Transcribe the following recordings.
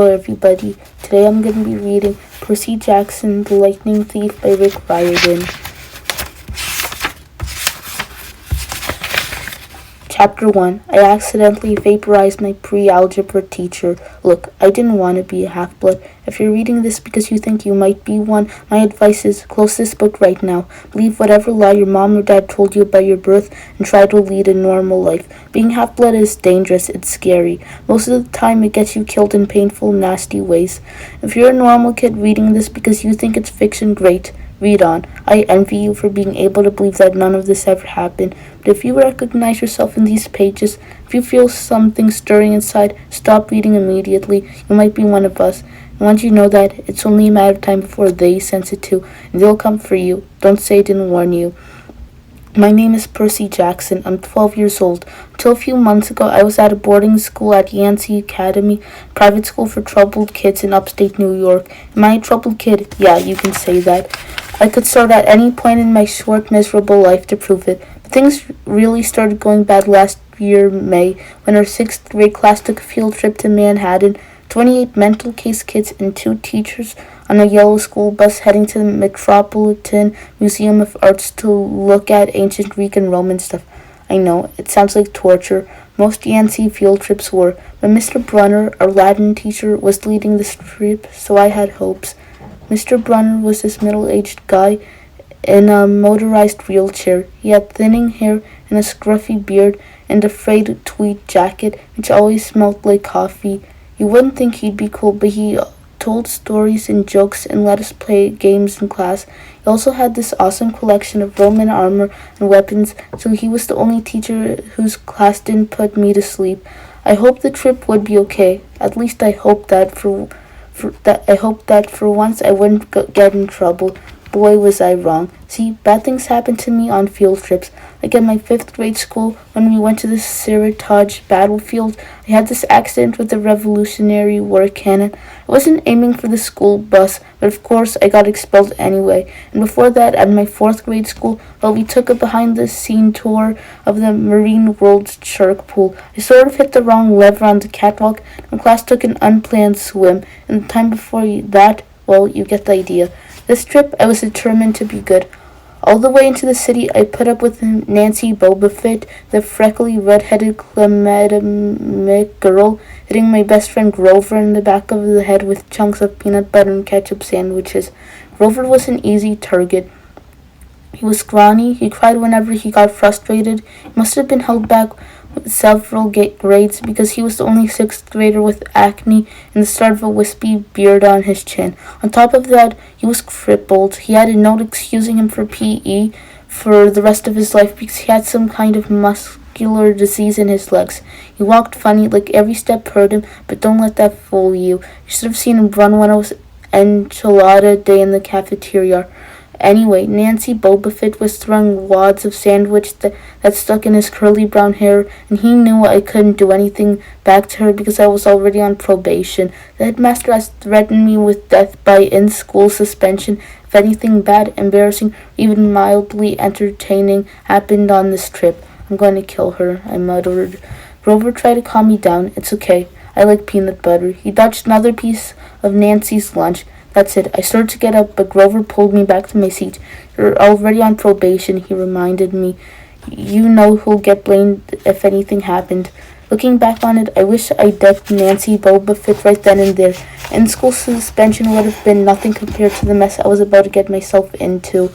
Hello everybody, today I'm going to be reading Percy Jackson, The Lightning Thief by Rick Riordan. Chapter 1. I accidentally vaporized my pre-algebra teacher. Look, I didn't want to be a half-blood. If you're reading this because you think you might be one, my advice is close this book right now. Believe whatever lie your mom or dad told you about your birth and try to lead a normal life. Being half-blood is dangerous, it's scary. Most of the time it gets you killed in painful, nasty ways. If you're a normal kid reading this because you think it's fiction, great. Read on. I envy you for being able to believe that none of this ever happened. But if you recognize yourself in these pages, if you feel something stirring inside, stop reading immediately. You might be one of us. And once you know that, it's only a matter of time before they sense it too, and they'll come for you. Don't say I didn't warn you. My name is Percy Jackson. I'm 12 years old. Until a few months ago, I was at a boarding school at Yancey Academy, private school for troubled kids in upstate New York. Am I a troubled kid? Yeah, you can say that. I could start at any point in my short, miserable life to prove it. But things really started going bad last year, May, when our 6th grade class took a field trip to Manhattan. 28 mental case kids and 2 teachers on a yellow school bus heading to the Metropolitan Museum of Arts to look at ancient Greek and Roman stuff. I know, it sounds like torture. Most Yancey field trips were, but Mr. Brunner, our Latin teacher, was leading this trip, so I had hopes. Mr. Brunner was this middle-aged guy in a motorized wheelchair. He had thinning hair and a scruffy beard and a frayed tweed jacket, which always smelled like coffee. You wouldn't think he'd be cool, but he told stories and jokes and let us play games in class. He also had this awesome collection of Roman armor and weapons, so he was the only teacher whose class didn't put me to sleep. I hoped the trip would be okay. At least I hoped that for once I wouldn't get in trouble. Boy, was I wrong. See, bad things happen to me on field trips. Like at my 5th grade school, when we went to the Saratage battlefield, I had this accident with the Revolutionary War cannon. I wasn't aiming for the school bus, but of course I got expelled anyway. And before that, at my 4th grade school, we took a behind-the-scene tour of the Marine World Shark Pool. I sort of hit the wrong lever on the catwalk, and class took an unplanned swim. And the time before that, well, you get the idea. This trip, I was determined to be good. All the way into the city, I put up with Nancy Bobafit, the freckly, red-headed climactic girl, hitting my best friend Grover in the back of the head with chunks of peanut butter and ketchup sandwiches. Grover was an easy target. He was scrawny. He cried whenever he got frustrated. He must have been held back with several grades because he was the only 6th grader with acne and the start of a wispy beard on his chin. On top of that, he was crippled. He had a note excusing him for PE for the rest of his life because he had some kind of muscular disease in his legs. He walked funny, like every step hurt him, but don't let that fool you. You should have seen him run when it was enchilada day in the cafeteria. Anyway, Nancy Bobafit was throwing wads of sandwich that stuck in his curly brown hair, and he knew I couldn't do anything back to her because I was already on probation. The headmaster has threatened me with death by in-school suspension if anything bad, embarrassing, or even mildly entertaining happened on this trip. I'm going to kill her, I muttered. Grover tried to calm me down. It's okay. I like peanut butter. He dodged another piece of Nancy's lunch. That's it. I started to get up, but Grover pulled me back to my seat. You're already on probation, he reminded me. You know who'll get blamed if anything happened. Looking back on it, I wish I decked Nancy Bobafit right then and there. In-school suspension would have been nothing compared to the mess I was about to get myself into.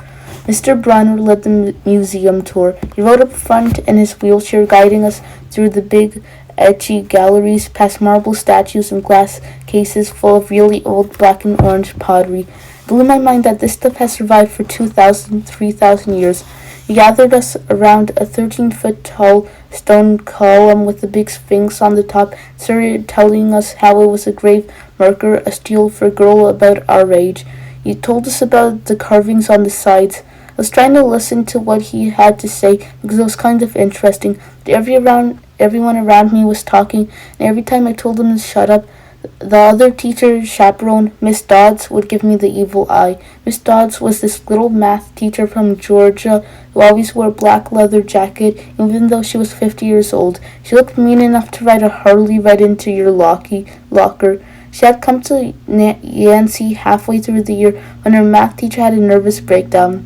Mr. Brunner led the museum tour. He rode up front in his wheelchair, guiding us through the big etchy galleries, past marble statues and glass cases full of really old black and orange pottery. It blew my mind that this stuff has survived for 2,000, 3,000 years. He gathered us around a 13-foot tall stone column with a big sphinx on the top, started telling us how it was a grave marker, a steal for a girl about our age. He told us about the carvings on the sides. I was trying to listen to what he had to say because it was kind of interesting, but everyone around me was talking, and every time I told them to shut up, the other teacher chaperone, Miss Dodds, would give me the evil eye. Miss Dodds was this little math teacher from Georgia who always wore a black leather jacket, even though she was 50 years old. She looked mean enough to ride a Harley right into your locker. She had come to Yancey halfway through the year when her math teacher had a nervous breakdown.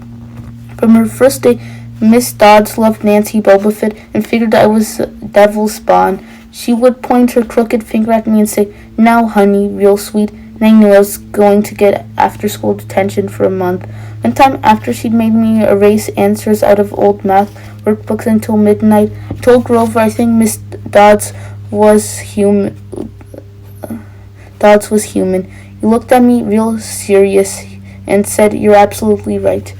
From her first day, Miss Dodds loved Nancy Bobofit and figured I was devil's spawn. She would point her crooked finger at me and say, "Now, honey," real sweet, and I knew I was going to get after-school detention for a month. One time, after she'd made me erase answers out of old math workbooks until midnight, I told Grover I think Miss Dodds was human. He looked at me real serious and said, "You're absolutely right."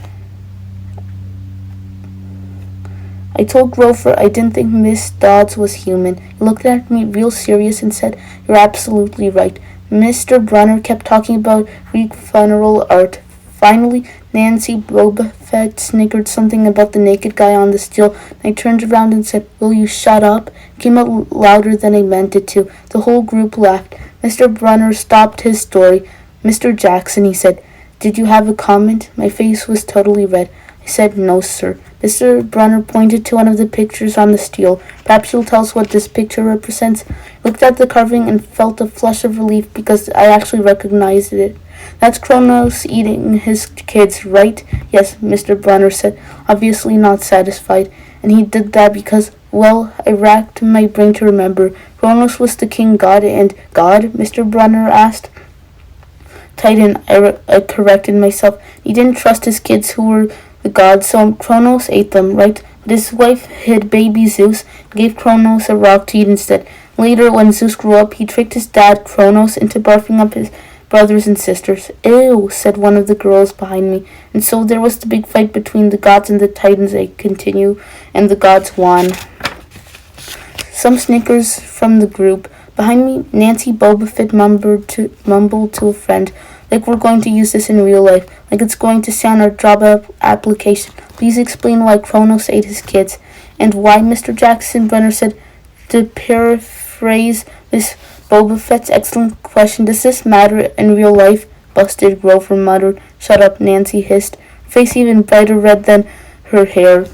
I told Grover I didn't think Miss Dodds was human. He looked at me real serious and said, "You're absolutely right." Mr. Brunner kept talking about Greek funeral art. Finally, Nancy Bobofet snickered something about the naked guy on the steel, and I turned around and said, "Will you shut up?" It came out louder than I meant it to. The whole group laughed. Mr. Brunner stopped his story. "Mr. Jackson," he said, "did you have a comment?" My face was totally red. I said, "No, sir." Mr. Brunner pointed to one of the pictures on the steel. "Perhaps you'll tell us what this picture represents." I looked at the carving and felt a flush of relief because I actually recognized it. "That's Kronos eating his kids, right?" "Yes," Mr. Brunner said, obviously not satisfied. "And he did that because, well," I racked my brain to remember. "Kronos was the king god, and God?" Mr. Brunner asked. "Titan," I corrected myself. He didn't trust his kids who were the gods, so Kronos ate them, right? But his wife hid baby Zeus and gave Kronos a rock to eat instead. Later, when Zeus grew up, he tricked his dad, Kronos, into barfing up his brothers and sisters. "Ew," said one of the girls behind me. And so there was the big fight between the gods and the Titans, I continue, and the gods won. Some snickers from the group. Behind me, Nancy Bobofit mumbled to a friend, like we're going to use this in real life, like it's going to say on our job application. "Please explain why Kronos ate his kids." "And why?" Mr. Jackson Brunner said. To paraphrase Miss Bobofet's excellent question, "Does this matter in real life?" "Busted," Grover muttered. "Shut up," Nancy hissed, her face even brighter red than her hair.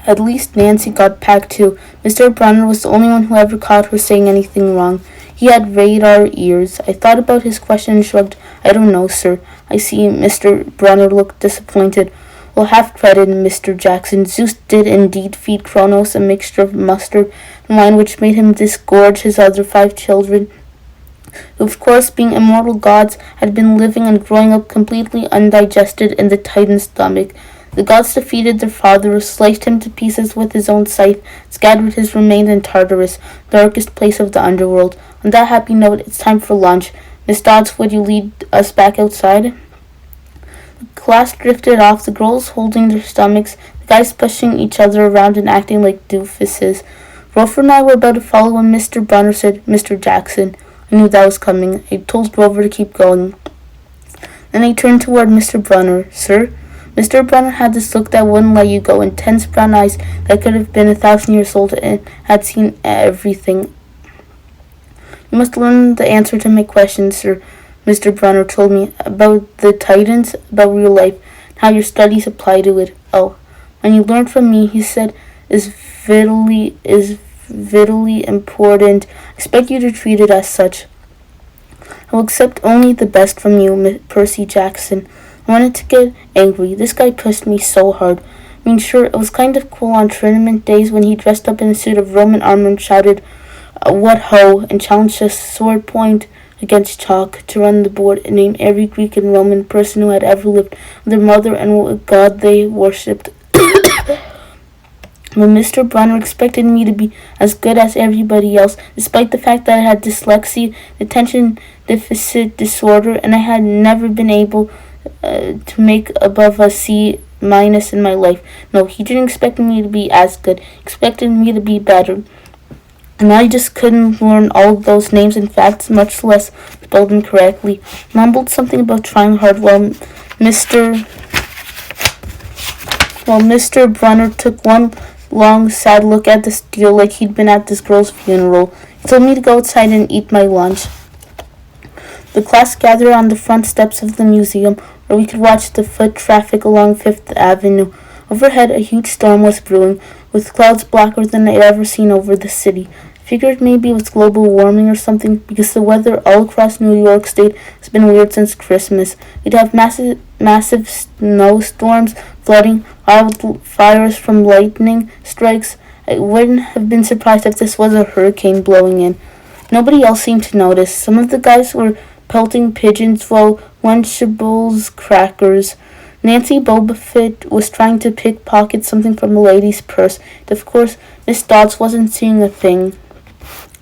At least Nancy got packed too. Mr. Brunner was the only one who ever caught her saying anything wrong. He had radar ears. I thought about his question and shrugged. "I don't know, sir." "I see." Mr. Brunner looked disappointed. "Well, half credit, Mr. Jackson. Zeus did indeed feed Kronos a mixture of mustard and wine which made him disgorge his other 5 children, who, of course, being immortal gods, had been living and growing up completely undigested in the Titan's stomach. The gods defeated their father, sliced him to pieces with his own scythe, scattered his remains in Tartarus, darkest place of the underworld. On that happy note, it's time for lunch. Miss Dodds, would you lead us back outside?" The class drifted off, the girls holding their stomachs, the guys pushing each other around and acting like doofuses. Grover and I were about to follow when Mr. Brunner said, "Mr. Jackson." I knew that was coming. I told Grover to keep going. Then I turned toward Mr. Brunner. "Sir?" Mr. Brunner had this look that wouldn't let you go, intense brown eyes that could have been 1,000 years old and had seen everything. "You must learn the answer to my question, sir," Mr. Brunner told me, "about the Titans, about real life, and how your studies apply to it. Oh, when you learn from me," he said, is vitally important. I expect you to treat it as such. I will accept only the best from you, Percy Jackson." I wanted to get angry. This guy pushed me so hard. I mean, sure, it was kind of cool on tournament days when he dressed up in a suit of Roman armor and shouted, "What ho!" and challenged us sword point against chalk to run the board and name every Greek and Roman person who had ever lived, their mother and what god they worshipped. But Mr. Brunner expected me to be as good as everybody else, despite the fact that I had dyslexia, attention deficit disorder, and I had never been able to make above a C- in my life. No, he didn't expect me to be as good. He expected me to be better. And I just couldn't learn all of those names and facts, much less spell them correctly. Mumbled something about trying hard while Mr. Brunner took one long, sad look at the steel like he'd been at this girl's funeral. He told me to go outside and eat my lunch. The class gathered on the front steps of the museum, where we could watch the foot traffic along Fifth Avenue. Overhead, a huge storm was brewing, with clouds blacker than I'd ever seen over the city. Figured maybe it was global warming or something, because the weather all across New York State has been weird since Christmas. We'd have massive snowstorms, flooding, wildfires from lightning strikes. I wouldn't have been surprised if this was a hurricane blowing in. Nobody else seemed to notice. Some of the guys were pelting pigeons while one Lunchables crackers. Nancy Bobafit was trying to pickpocket something from a lady's purse. And of course, Miss Dodds wasn't seeing a thing.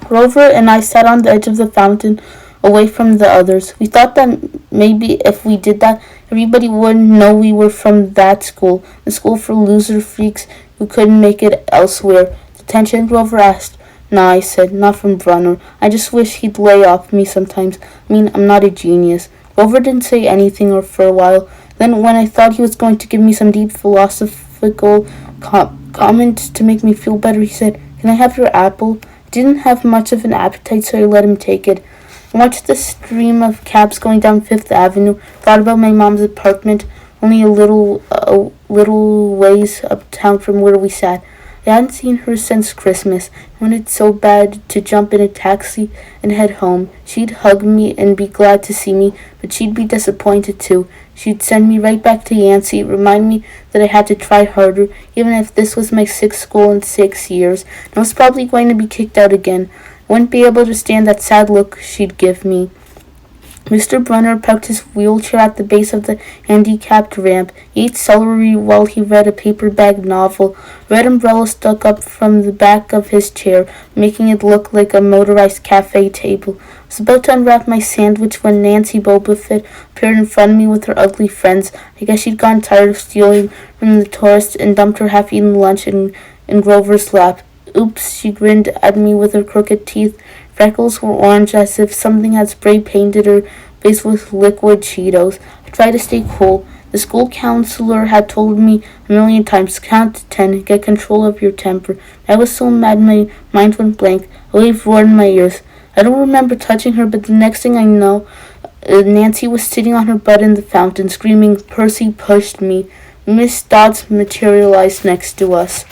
Rover and I sat on the edge of the fountain, away from the others. We thought that maybe if we did that, everybody wouldn't know we were from that school, the school for loser freaks who couldn't make it elsewhere. Detention, Rover asked. Nah, I said, not from Brunner. I just wish he'd lay off me sometimes. I mean, I'm not a genius. Rover didn't say anything for a while. Then, when I thought he was going to give me some deep philosophical comment to make me feel better, he said, Can I have your apple? I didn't have much of an appetite, so I let him take it. I watched the stream of cabs going down Fifth Avenue, thought about my mom's apartment, only a little ways uptown from where we sat. I hadn't seen her since Christmas. I wanted so bad to jump in a taxi and head home. She'd hug me and be glad to see me, but she'd be disappointed too. She'd send me right back to Yancey, remind me that I had to try harder, even if this was my sixth school in 6 years, and I was probably going to be kicked out again. I wouldn't be able to stand that sad look she'd give me. Mr. Brunner parked his wheelchair at the base of the handicapped ramp. He ate celery while he read a paperback novel. A red umbrella stuck up from the back of his chair, making it look like a motorized cafe table. I was about to unwrap my sandwich when Nancy Bobafit appeared in front of me with her ugly friends. I guess she'd gotten tired of stealing from the tourists and dumped her half-eaten lunch in Grover's lap. Oops, she grinned at me with her crooked teeth. Freckles were orange as if something had spray painted her face with liquid Cheetos. I tried to stay cool. The school counselor had told me a million times, count to 10, get control of your temper. I was so mad my mind went blank. A wave roared in my ears. I don't remember touching her, but the next thing I know, Nancy was sitting on her butt in the fountain, screaming, Percy pushed me. Miss Dodds materialized next to us.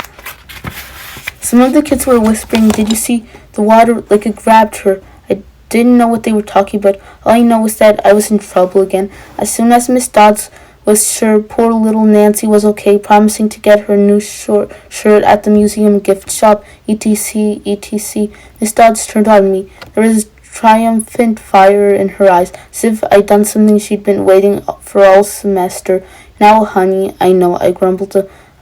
Some of the kids were whispering, did you see the water like it grabbed her? I didn't know what they were talking about. All I know was that I was in trouble again. As soon as Miss Dodds was sure poor little Nancy was okay, promising to get her new shirt at the museum gift shop, etc., etc., Miss Dodds turned on me. There was triumphant fire in her eyes, as if I'd done something she'd been waiting for all semester. Now, honey, I know, I grumbled.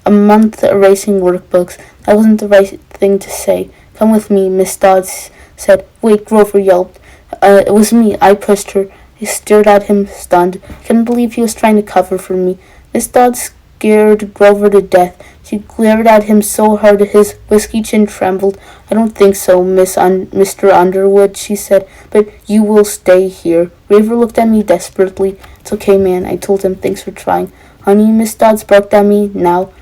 A month erasing workbooks. That wasn't the right thing to say. Come with me, Miss Dodds said. Wait, Grover yelped. It was me. I pushed her. I stared at him, stunned. Couldn't believe he was trying to cover for me. Miss Dodds scared Grover to death. She glared at him so hard his whiskey chin trembled. I don't think so, Mr. Underwood, she said, but you will stay here. Grover looked at me desperately. It's okay, man, I told him. Thanks for trying. Honey, Miss Dodds barked at me. Now.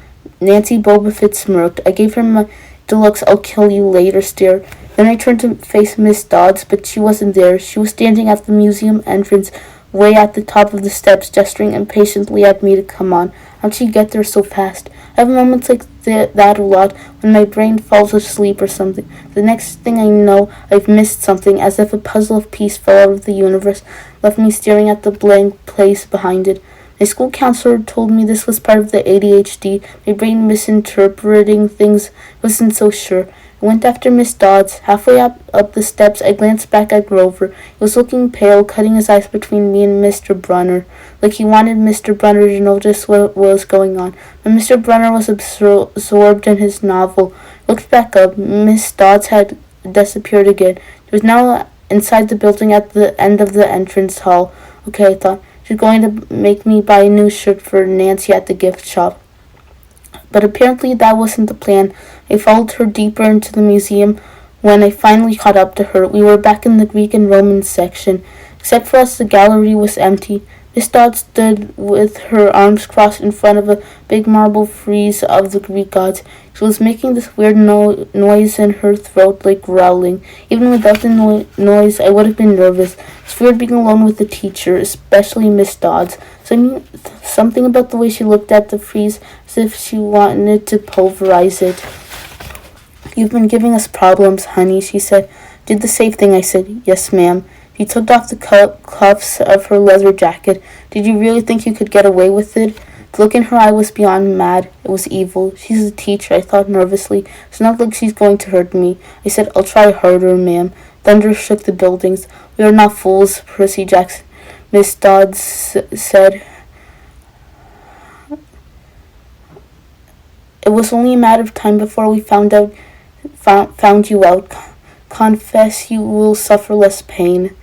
Nancy Bobafit smirked. I gave her my deluxe I'll kill you later stare. Then I turned to face Miss Dodds, but she wasn't there. She was standing at the museum entrance, way at the top of the steps, gesturing impatiently at me to come on. How'd she get there so fast? I have moments like that a lot, when my brain falls asleep or something. The next thing I know, I've missed something, as if a puzzle of peace fell out of the universe, left me staring at the blank place behind it. My school counselor told me this was part of the ADHD, my brain misinterpreting things. I wasn't so sure. I went after Miss Dodds. Halfway up the steps, I glanced back at Grover. He was looking pale, cutting his eyes between me and Mr. Brunner, like he wanted Mr. Brunner to notice what was going on. But Mr. Brunner was absorbed in his novel. I looked back up. Miss Dodds had disappeared again. She was now inside the building at the end of the entrance hall. Okay, I thought. She's going to make me buy a new shirt for Nancy at the gift shop. But apparently that wasn't the plan. I followed her deeper into the museum. When I finally caught up to her, we were back in the Greek and Roman section. Except for us, the gallery was empty. Miss Dodds stood with her arms crossed in front of a big marble frieze of the Greek gods. She was making this weird noise in her throat, like growling. Even without the noise, I would have been nervous. It's weird being alone with the teacher, especially Miss Dodds. Something about the way she looked at the frieze, as if she wanted to pulverize it. You've been giving us problems, honey, she said. Did the safe thing, I said. Yes, ma'am. She took off the cuffs of her leather jacket. Did you really think you could get away with it? The look in her eye was beyond mad. It was evil. She's a teacher, I thought nervously. It's not like she's going to hurt me. I said, I'll try harder, ma'am. Thunder shook the buildings. We are not fools, Percy Jackson, Miss Dodds said. It was only a matter of time before we found you out. Confess you will suffer less pain.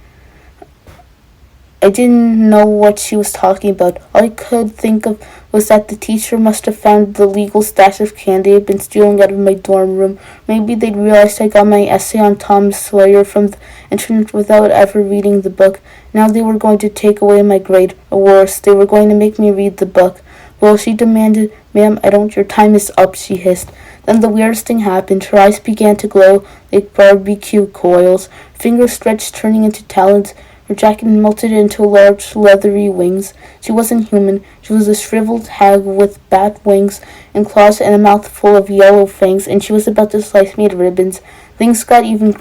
I didn't know what she was talking about. All I could think of was that the teacher must have found the legal stash of candy I'd been stealing out of my dorm room. Maybe they'd realized I got my essay on Tom Sawyer from the internet without ever reading the book. Now they were going to take away my grade, or worse, they were going to make me read the book. Well, she demanded. Ma'am, I don't. Your time is up, she hissed. Then the weirdest thing happened. Her eyes began to glow like barbecue coals. Fingers stretched, turning into talons. Her jacket melted into large, leathery wings. She wasn't human. She was a shriveled hag with bat wings and claws and a mouth full of yellow fangs, and she was about to slice me to ribbons. Things got even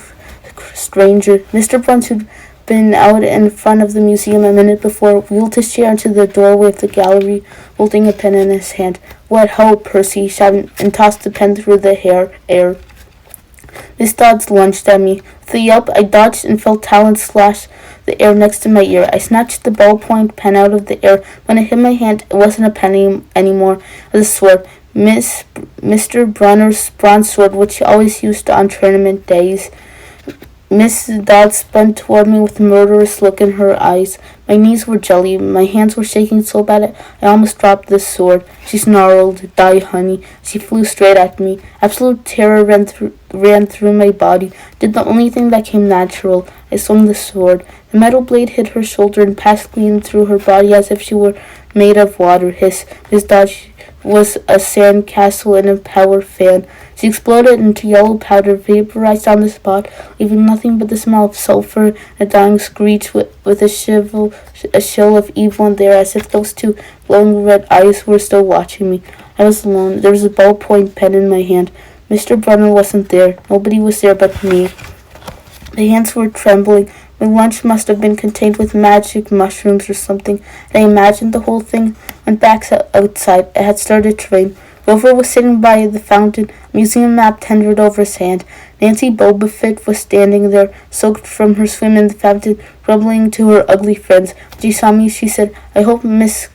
stranger. Mr. Bruns, who'd been out in front of the museum a minute before, wheeled his chair into the doorway of the gallery, holding a pen in his hand. What ho, Percy, shouted, and tossed the pen through the air. Miss Dodds lunged at me. With a yelp, I dodged and felt talons slash the air next to my ear. I snatched the ballpoint pen out of the air. When it hit my hand, it wasn't a pen anymore. It was a sword. Mr. Brunner's bronze sword, which he always used on tournament days. Miss Dodds spun toward me with a murderous look in her eyes. My knees were jelly. My hands were shaking so bad I almost dropped the sword. She snarled, Die, honey. She flew straight at me. Absolute terror ran through my body. Did the only thing that came natural. I swung the sword. The metal blade hit her shoulder and passed clean through her body as if she were made of water. Hiss. Miss Dodds was a sand castle in a power fan. She exploded into yellow powder, vaporized on the spot, leaving nothing but the smell of sulfur and a dying screech with a chill of evil in there, as if those two glowing red eyes were still watching me. I was alone. There was a ballpoint pen in my hand. Mr. Brunner wasn't there. Nobody was there but me. My hands were trembling. My lunch must have been contained with magic mushrooms or something. And I imagined the whole thing. Went back outside. It had started to rain. Rover was sitting by the fountain, a museum map tendered over his hand. Nancy Bobofit was standing there, soaked from her swim in the fountain, grumbling to her ugly friends. When she saw me, she said, I hope Miss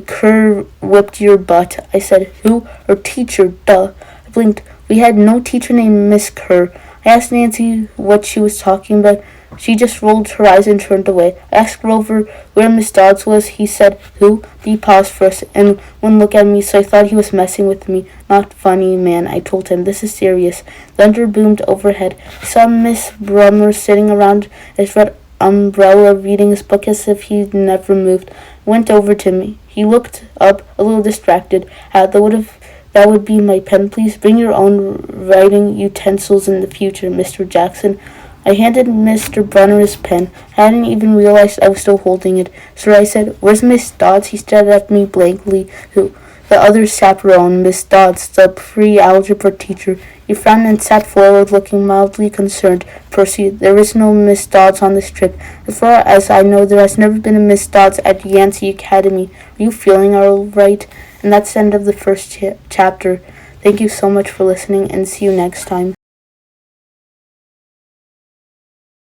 Kerr whipped your butt. I said, Who? Her teacher, duh. I blinked. We had no teacher named Miss Kerr. I asked Nancy what she was talking about. She just rolled her eyes and turned away. I asked Rover where Miss Dodds was. He said, Who? He paused first and wouldn't look at me, so I thought he was messing with me. Not funny, man, I told him. This is serious. Thunder boomed overhead. I saw Miss Brummer sitting around his red umbrella reading his book as if he'd never moved. I went over to him. He looked up, a little distracted. That would be my pen, please. Bring your own writing utensils in the future, Mr. Jackson. I handed Mr. Brunner his pen. I hadn't even realized I was still holding it. So I said, Where's Miss Dodds? He stared at me blankly. Who? The other chaperone, Miss Dodds, the pre-algebra teacher. He frowned and sat forward, looking mildly concerned. Percy, there is no Miss Dodds on this trip. As far as I know, there has never been a Miss Dodds at Yancey Academy. Are you feeling all right? And that's the end of the first chapter. Thank you so much for listening, and see you next time.